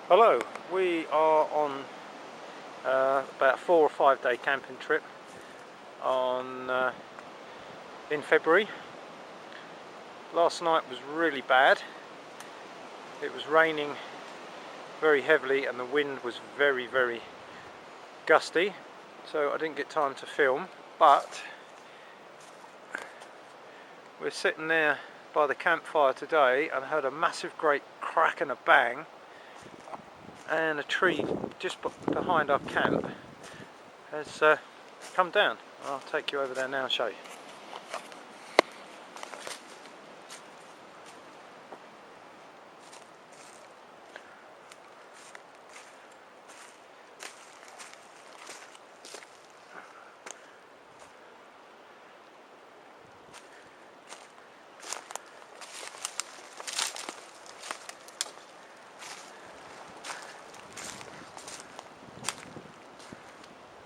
Hello, we are on about a 4 or 5 day camping trip in February. Last night was really bad. It was raining very heavily and the wind was very gusty, so I didn't get time to film, but we're sitting there by the campfire today and heard a massive great crack and a bang, and a tree just behind our camp has come down. I'll take you over there now and show you.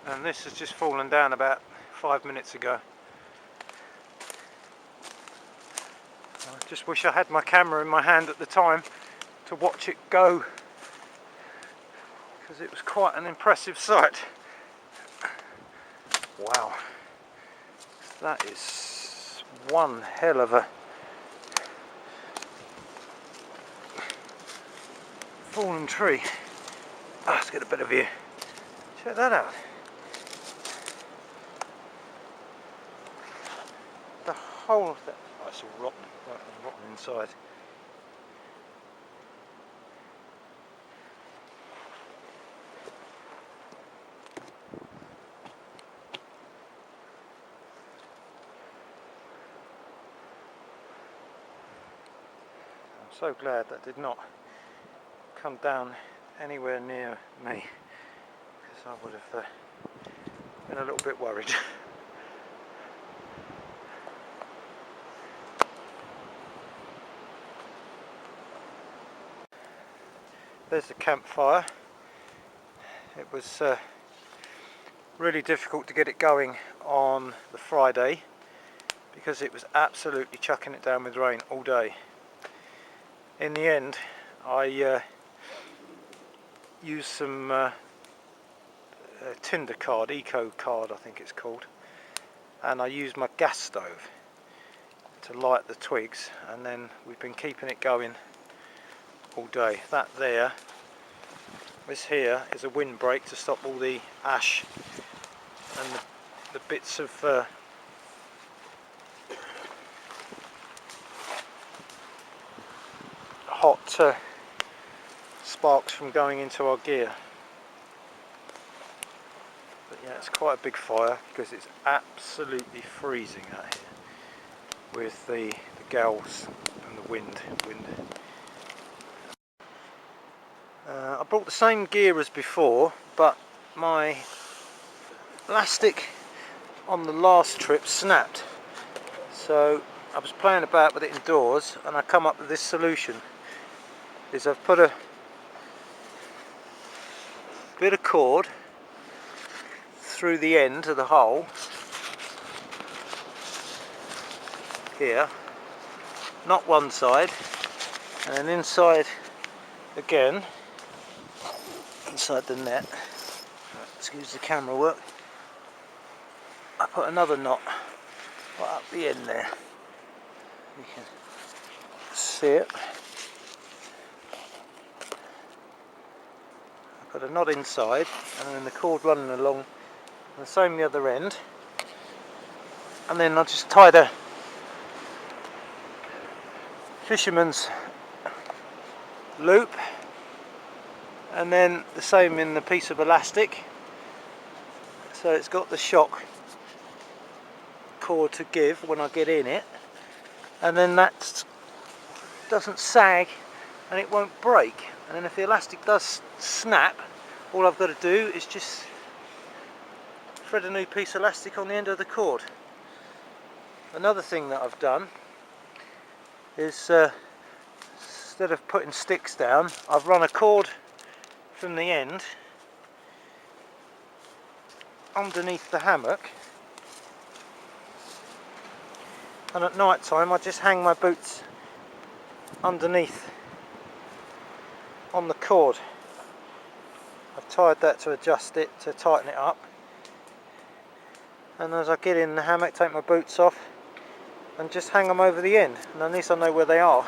And this has just fallen down about 5 minutes ago. I just wish I had my camera in my hand at the time to watch it go, because it was quite an impressive sight. Wow, that is one hell of a fallen tree. Let's get a better view. Check that out. The whole of that, oh, it's all rotten inside. I'm so glad that did not come down anywhere near me, because I would have been a little bit worried. There's the campfire. It was really difficult to get it going on the Friday because it was absolutely chucking it down with rain all day. In the end, I used some Tinder card, Eco card I think it's called, and I used my gas stove to light the twigs, and then we've been keeping it going all day. This here is a windbreak to stop all the ash and the bits of hot sparks from going into our gear. But yeah, it's quite a big fire because it's absolutely freezing out here with the gales and the wind. I brought the same gear as before, but my elastic on the last trip snapped, so I was playing about with it indoors and I come up with this solution. I've put a bit of cord through the end of the hole here, not one side, and then inside again, inside the net, excuse the camera work, I put another knot right up the end there. You can see it. I put a knot inside and then the cord running along, and the same the other end, and then I just tied a fisherman's loop, and then the same in the piece of elastic, so it's got the shock cord to give when I get in it, and then that doesn't sag and it won't break. And then if the elastic does snap, all I've got to do is just thread a new piece of elastic on the end of the cord. Another thing that I've done is instead of putting sticks down, I've run a cord from the end underneath the hammock, and at night time I just hang my boots underneath on the cord, tied that to adjust it, to tighten it up. And as I get in the hammock, take my boots off and just hang them over the end, and at least I know where they are.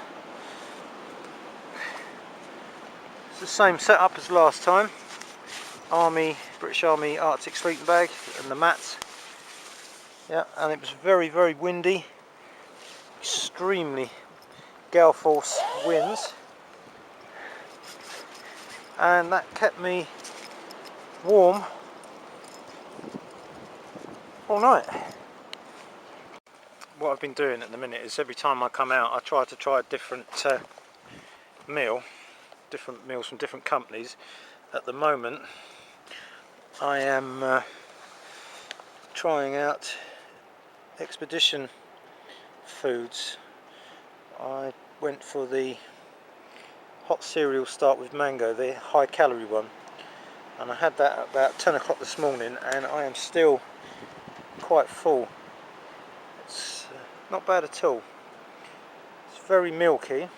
It's the same setup as last time. British Army Arctic sleeping bag and the mats. Yeah, and it was very, very windy, extremely gale force winds, and that kept me warm all night. What I've been doing at the minute is every time I come out I try a different different meals from different companies. At the moment I am trying out Expedition Foods. I went for the hot cereal start with mango, the high calorie one, and I had that at about 10 o'clock this morning and I am still quite full. It's not bad at all. It's very milky.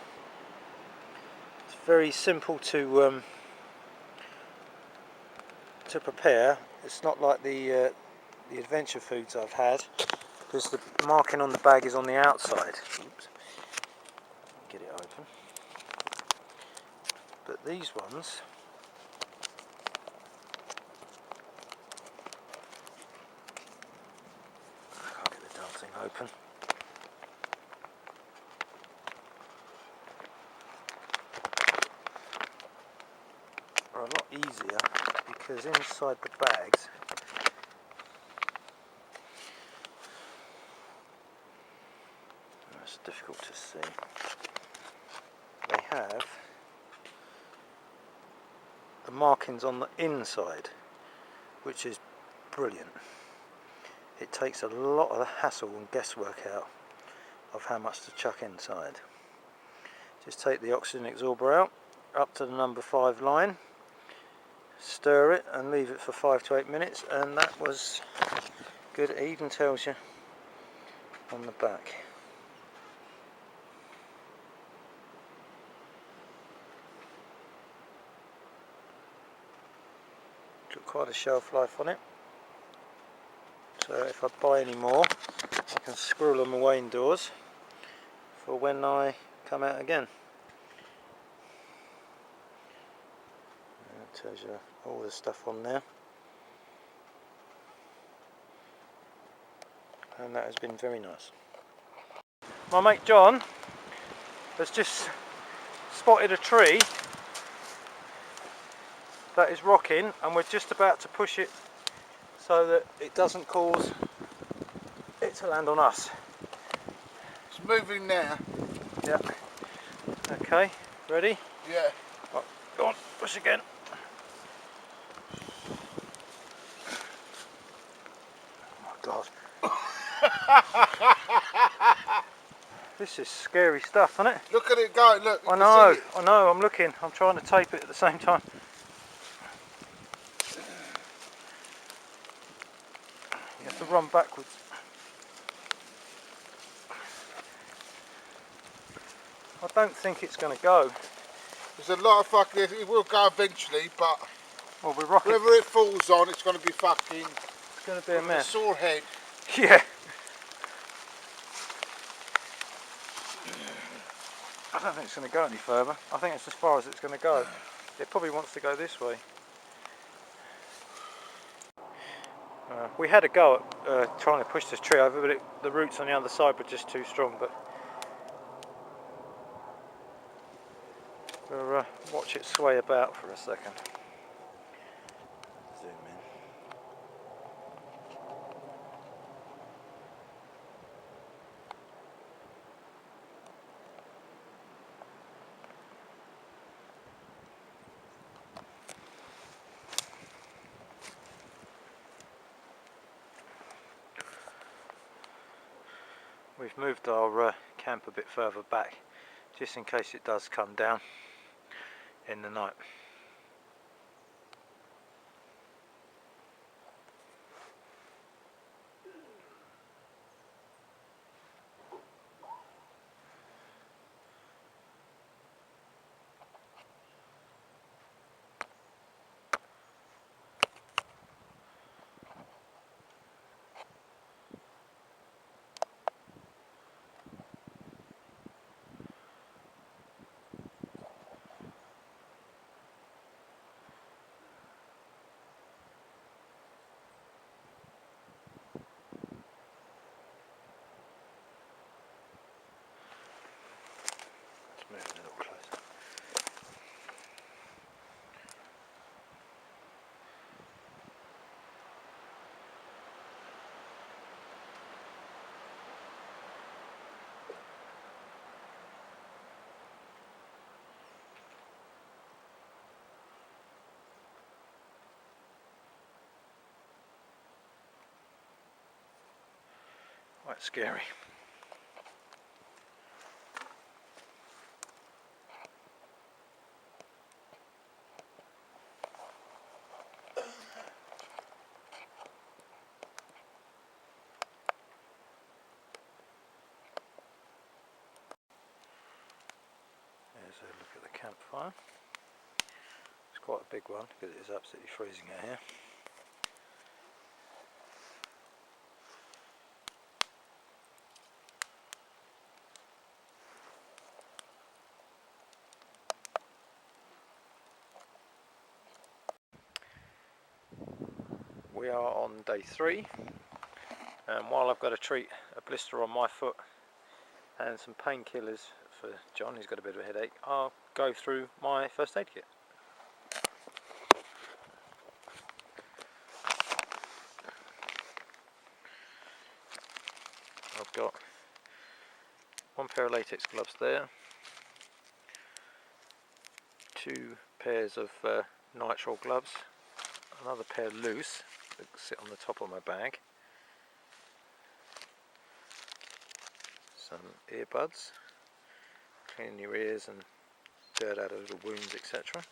It's very simple to prepare. It's not like the adventure foods I've had, because the marking on the bag is on the outside. Oops. Get it open. But these ones, I can't get the damn thing open. Are a lot easier because inside the bags it's difficult to see. They have the markings on the inside, which is brilliant. It takes a lot of the hassle and guesswork out of how much to chuck inside. Just take the oxygen absorber out, up to the number 5 line, stir it and leave it for 5 to 8 minutes, and that was good. It even tells you on the back. Got quite a shelf life on it, so if I buy any more I can squirrel them away indoors for when I come out again. It tells you all the stuff on there, and that has been very nice. My mate John has just spotted a tree that is rocking, and we're just about to push it so that it doesn't cause it to land on us. It's moving now. Yeah. Okay, ready? Yeah. Right, go on, push again. Oh my God. This is scary stuff, isn't it? Look at it go, look. I know, I'm looking. I'm trying to tape it at the same time. You have to run backwards. I don't think it's going to go. There's a lot of fucking, it will go eventually, but Well, we're rocking. wherever it falls on, it's going to be fucking, It's going to be a mess. a sore head. Yeah. I don't think it's going to go any further. I think it's as far as it's going to go. It probably wants to go this way. We had a go at trying to push this tree over, but the roots on the other side were just too strong. But we'll watch it sway about for a second. Zoom in. We've moved our camp a bit further back, just in case it does come down in the night. Quite scary. There's a look at the campfire. It's quite a big one because it is absolutely freezing out here. We are on day 3, and while I've got to treat a blister on my foot and some painkillers for John, who's got a bit of a headache, I'll go through my first aid kit. I've got one pair of latex gloves there, 2 pairs of nitrile gloves, another pair loose that sit on the top of my bag, some earbuds, cleaning your ears and dirt out of little wounds, etc.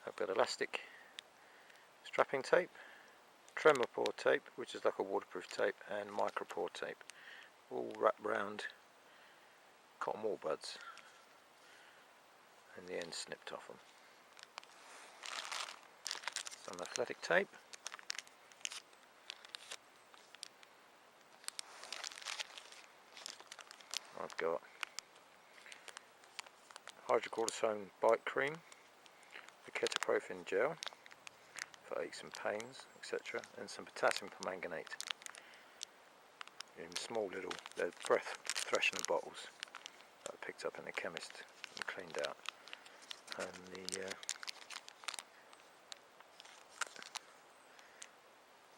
I've got elastic strapping tape, tremor pore tape, which is like a waterproof tape, and micropore tape, all wrapped round cotton wool buds and the end snipped off them. Some athletic tape, I've got hydrocortisone bite cream, the ketoprofen gel for aches and pains, etc., and some potassium permanganate in small little, they're breath freshener bottles that I picked up in the chemist and cleaned out. And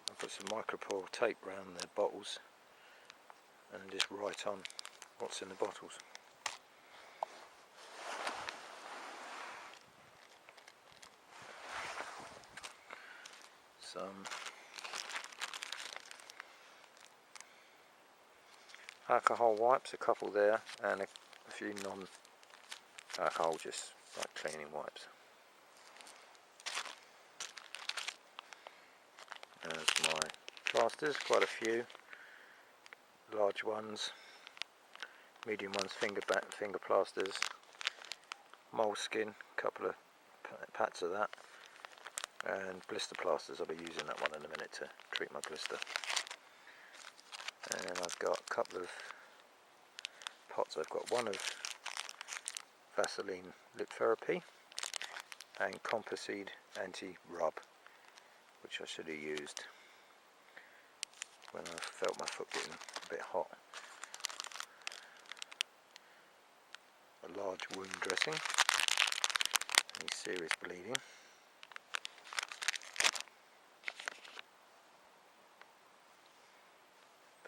I've got some micropore tape around the bottles and just write on what's in the bottles. Some alcohol wipes, a couple there, and a few non-alcohol, just like cleaning wipes. There's my plasters, quite a few, large ones, medium ones, finger plasters, moleskin, a couple of pats of that, and blister plasters. I'll be using that one in a minute to treat my blister. And I've got a couple of pots. I've got one of Vaseline lip therapy and Composeed anti-rub, which I should have used when I felt my foot getting a bit hot. A large wound dressing, any serious bleeding.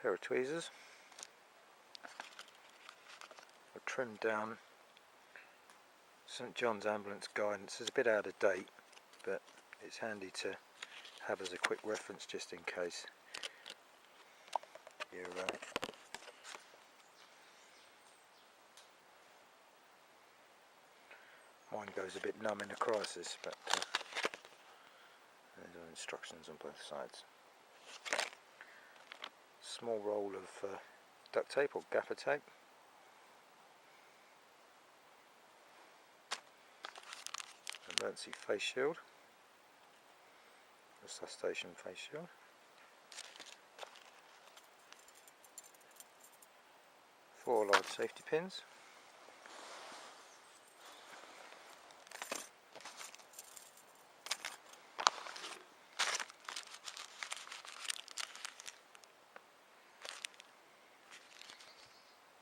Pair of tweezers. I've trimmed down St John's Ambulance Guidance. It's a bit out of date, but it's handy to have as a quick reference just in case you're mine goes a bit numb in a crisis, but there's instructions on both sides. Small roll of duct tape or gaffer tape. Emergency face shield, resuscitation face shield. Four large safety pins.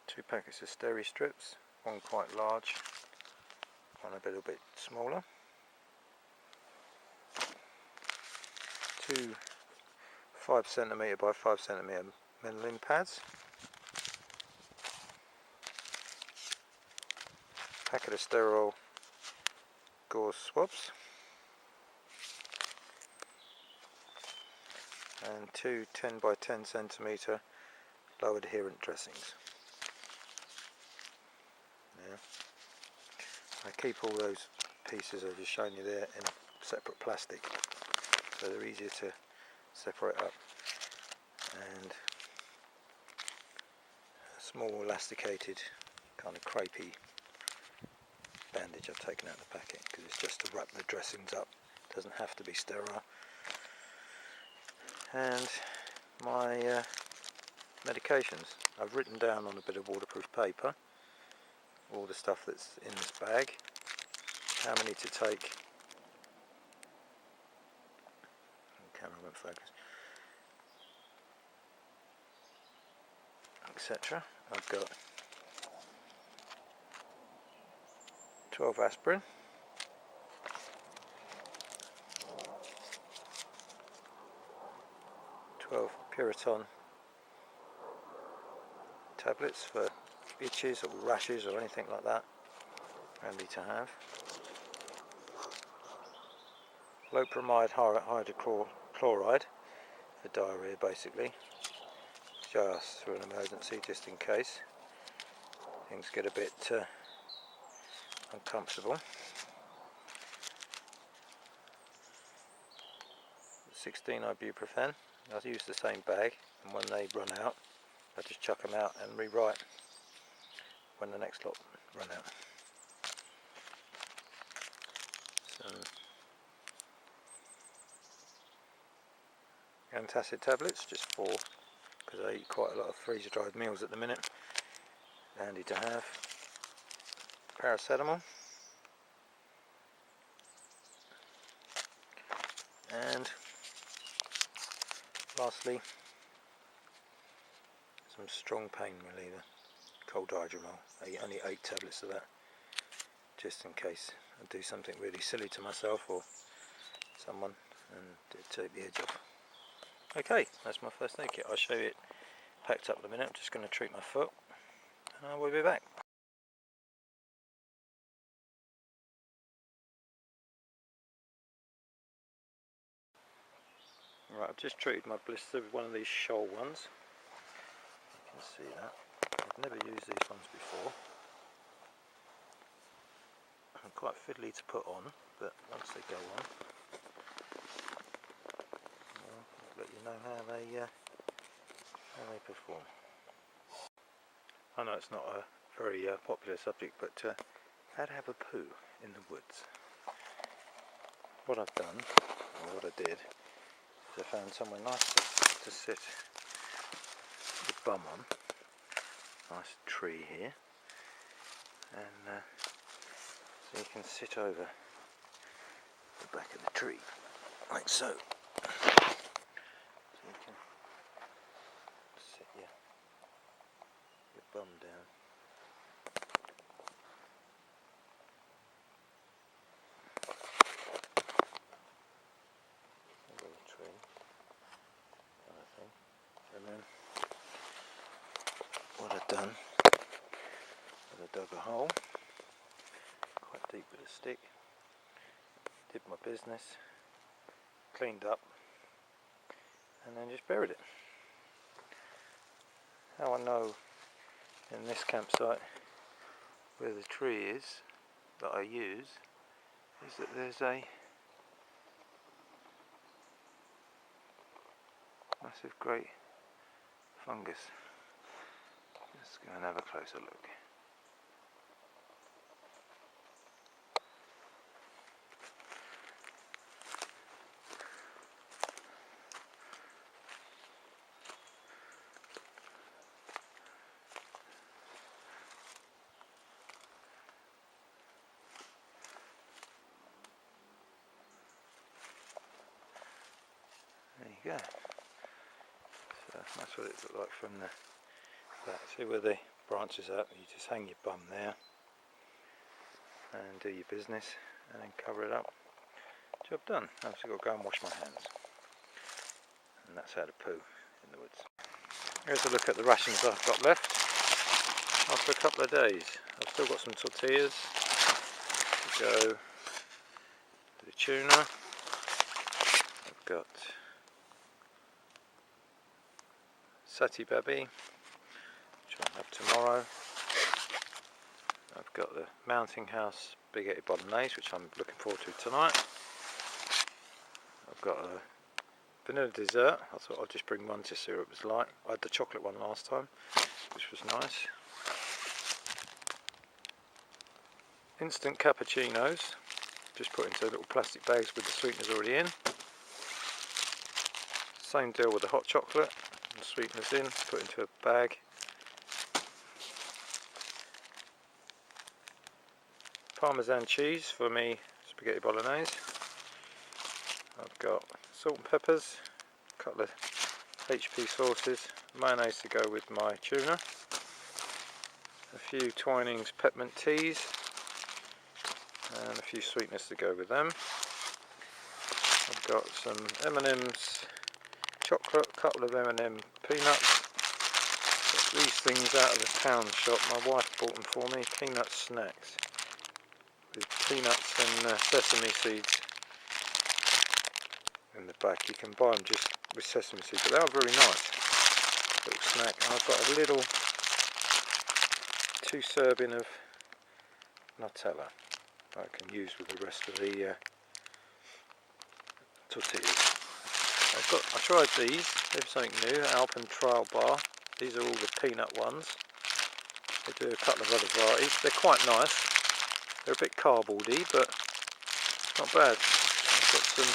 Two packets of steri strips, one quite large, one a little bit smaller. Two 5cm by 5cm Menilin pads. Packet of sterile gauze swabs. and 2 10 by 10 centimetre low adherent dressings. Yeah. I keep all those pieces I've just shown you there in separate plastic, so they're easier to separate up. And a small elasticated kind of crepey bandage I've taken out of the packet because it's just to wrap the dressings up, it doesn't have to be sterile. And my medications, I've written down on a bit of waterproof paper all the stuff that's in this bag, how many to take, camera won't focus, etc. I've got 12 aspirin, 12 Puriton tablets for itches or rashes or anything like that, handy to have. Loperamide hydrochloride for diarrhea basically, just for an emergency, just in case things get a bit uncomfortable. 16 ibuprofen, I use the same bag, and when they run out I just chuck them out and rewrite when the next lot run out. Some antacid tablets, just 4, because I eat quite a lot of freezer dried meals at the minute, handy to have. Paracetamol, and lastly some strong pain reliever, cold hydromol, only 8 tablets of that, just in case I do something really silly to myself or someone and take the edge off. Okay, that's my first aid kit. I'll show you it packed up in a minute. I'm just going to treat my foot and I will be back. Right, I've just treated my blister with one of these Scholl ones. You can see that. I've never used these ones before. I'm quite fiddly to put on, but once they go on, I'll let you know how they perform. I know it's not a very popular subject, but how to have a poo in the woods. What I've done, or what I did, is I found somewhere nice to sit the bum on. Nice tree here, and so you can sit over the back of the tree, like so. So you can sit your bum down. Over the tree, kind of thing. And then what I've done, I dug a hole, quite deep with a stick, did my business, cleaned up, and then just buried it. How I know in this campsite where the tree is that I use is that there's a massive great fungus. Let's go and have a closer look. There you go. So that's what it looked like from the back. See where the branches are? You just hang your bum there and do your business and then cover it up. Job done. I've just got to go and wash my hands. And that's how to poo in the woods. Here's a look at the rations I've got left after a couple of days. I've still got some tortillas to go with the tuna. I've got Satay Baby, which I'll have tomorrow. I've got the Mountain House Spaghetti Bolognese, which I'm looking forward to tonight. I've got a vanilla dessert. I thought I'd just bring one to see what it was like. I had the chocolate one last time, which was nice. Instant cappuccinos, just put into little plastic bags with the sweeteners already in. Same deal with the hot chocolate, and sweeteners in, put into a bag. Parmesan cheese for me spaghetti bolognese. I've got salt and peppers, a couple of HP sauces, mayonnaise to go with my tuna, a few Twinings peppermint teas, and a few sweeteners to go with them. I've got some M&M's chocolate, a couple of M&M peanuts. Got these things out of the pound shop. My wife bought them for me, peanut snacks with peanuts and sesame seeds in the back. You can buy them just with sesame seeds, but they are very nice. Little snack. And I've got a little 2 serving of Nutella that I can use with the rest of the tortillas. I tried these. They're something new. Alpen Trail Bar. These are all the peanut ones. They do a couple of other varieties. They're quite nice. They're a bit cardboardy, but not bad. I've got some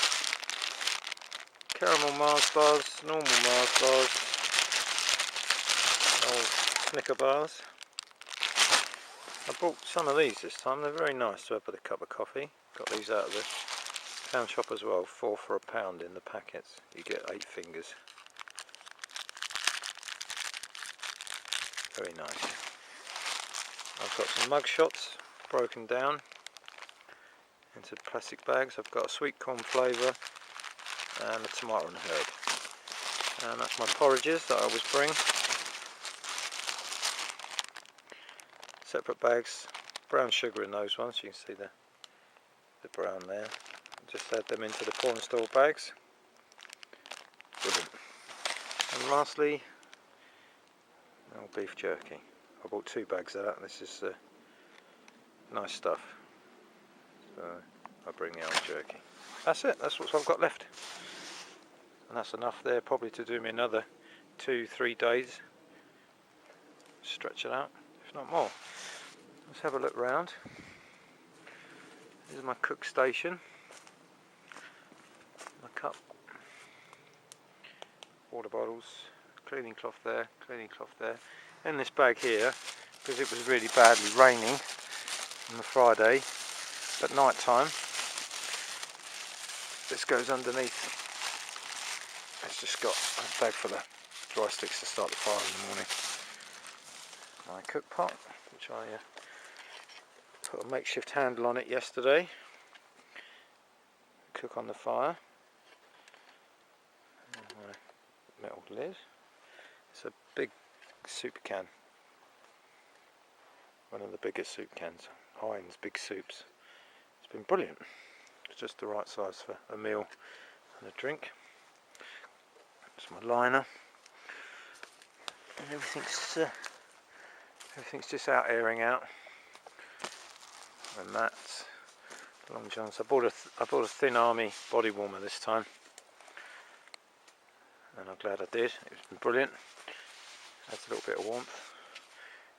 caramel Mars bars, normal Mars bars, old Snicker bars. I bought some of these this time. They're very nice to have with a cup of coffee. Got these out of the pound shop as well. 4 for £1 in the packets. You get 8 fingers. Very nice. I've got some mug shots broken down into plastic bags. I've got a sweet corn flavour and a tomato and herb. And that's my porridges that I always bring. Separate bags, brown sugar in those ones. You can see the brown there. Just add them into the corn store bags. Brilliant. And lastly, old beef jerky. I bought 2 bags of that. This is nice stuff. So I bring the old jerky. That's it. That's what I've got left. And that's enough there probably to do me another 2-3 days. Stretch it out, if not more. Let's have a look round. This is my cook station. My cup. Water bottles. Cleaning cloth there. Cleaning cloth there. In this bag here, because it was really badly raining on the Friday at night time, this goes underneath. It's just got a bag full of dry sticks to start the fire in the morning. My cook pot, which I put a makeshift handle on it yesterday. Cook on the fire. And my metal lid. It's a big soup can. One of the biggest soup cans. Heinz Big Soups. It's been brilliant. It's just the right size for a meal and a drink. It's my liner. And everything's just out airing out. And that's Long John's. I bought a Thin Army body warmer this time. And I'm glad I did. It's been brilliant. Adds a little bit of warmth.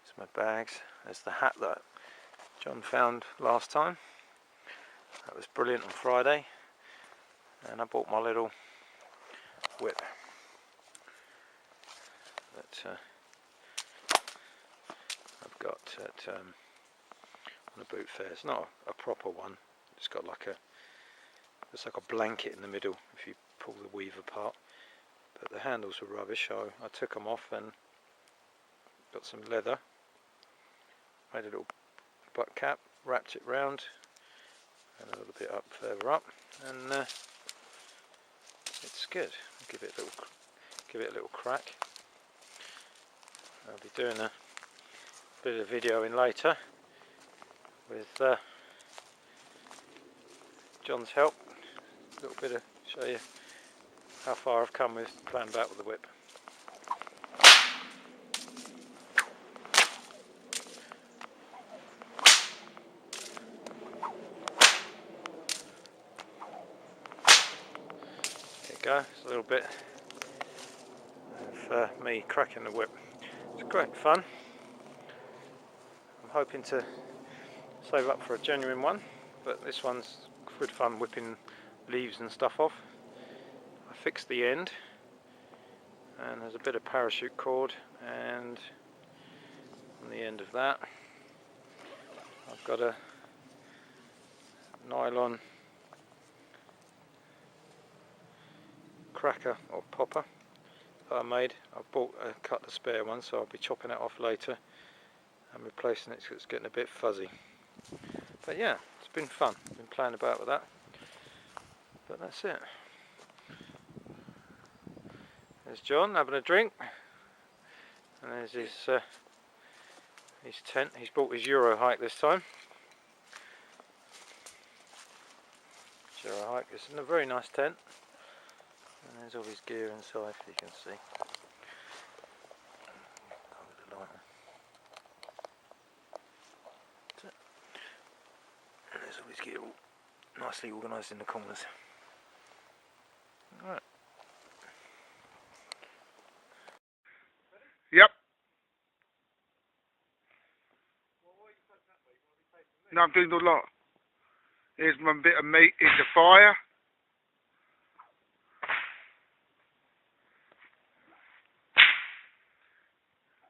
It's my bags. There's the hat that John found last time. That was brilliant on Friday. And I bought my little whip that I've got at on the boot fair. It's not a proper one. It's got it's like a blanket in the middle if you pull the weave apart. But the handles were rubbish, so I took them off and got some leather. Made a little butt cap, wrapped it round, and a little bit up further up, and it's good. Give it a little crack. I'll be doing a bit of video in later with John's help. A little bit of show you how far I've come with playing about with the whip. go. It's a little bit of me cracking the whip. It's great fun. I'm hoping to save up for a genuine one, but this one's good fun whipping leaves and stuff off. I fixed the end, and there's a bit of parachute cord, and on the end of that I've got a nylon cracker or popper that I made. I've cut the spare one, so I'll be chopping it off later and replacing it because it's getting a bit fuzzy. But yeah, it's been fun. Been playing about with that. But that's it. There's John having a drink, and there's his tent. He's bought his Euro hike this time. Euro hike. It's in a very nice tent, and there's all his gear inside, if you can see. And there's all his gear all nicely organised in the corners. Right. Yep. No, I'm doing the lot. Here's my bit of meat in the fire.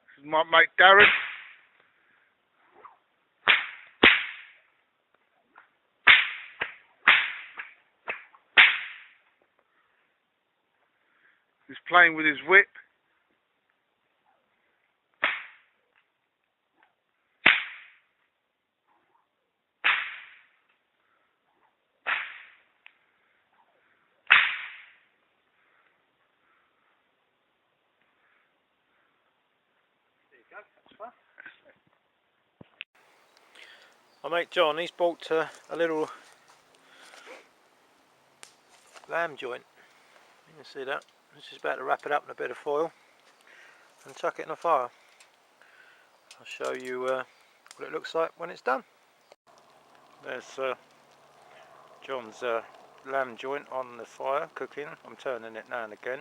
This is my mate Darren. He's playing with his whip. My mate John, he's bought a little lamb joint. You can see that. He's just about to wrap it up in a bit of foil and chuck it in the fire. I'll show you what it looks like when it's done. There's John's lamb joint on the fire cooking. I'm turning it now and again.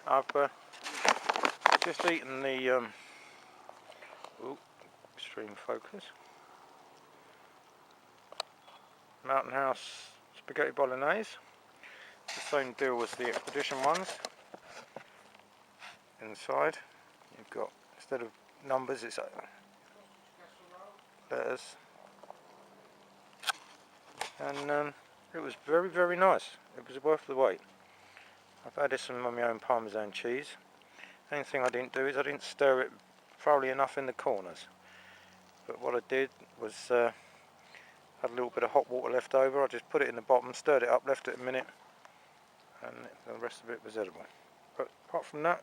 I've just eaten the extreme focus, Mountain House spaghetti bolognese. The same deal as the expedition ones. Inside you've got, instead of numbers, it's letters, and it was very nice. It was worth the wait. I've added some of my own Parmesan cheese. The only thing I didn't do is I didn't stir it thoroughly enough in the corners, but what I did was had a little bit of hot water left over. I just put it in the bottom, stirred it up, left it a minute, and the rest of it was edible. But apart from that,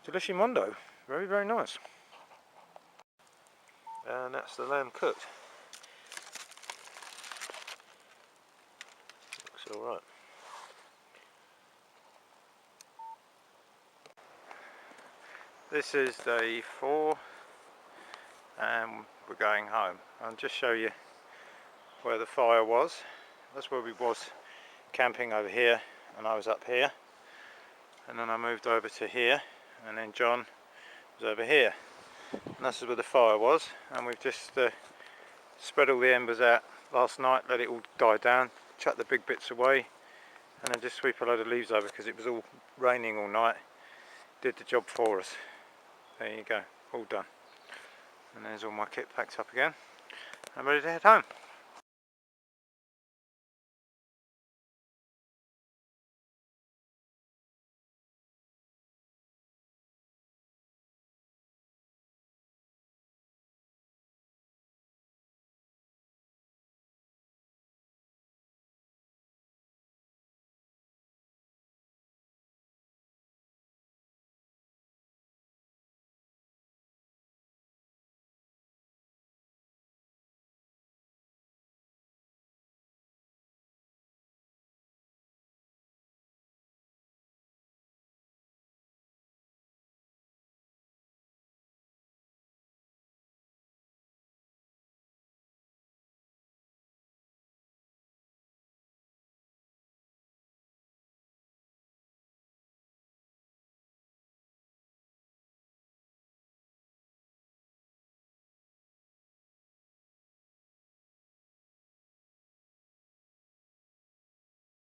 delissimondo. Very nice. And that's the lamb cooked. Looks alright. This is day 4 and we're going home. I'll just show you where the fire was. That's where we was camping over here, and I was up here, and then I moved over to here, and then John was over here, and this is where the fire was. And we've just spread all the embers out last night, let it all die down, chuck the big bits away, and then just sweep a load of leaves over because it was all raining all night. Did the job for us. There you go, all done. And there's all my kit packed up again. I'm ready to head home.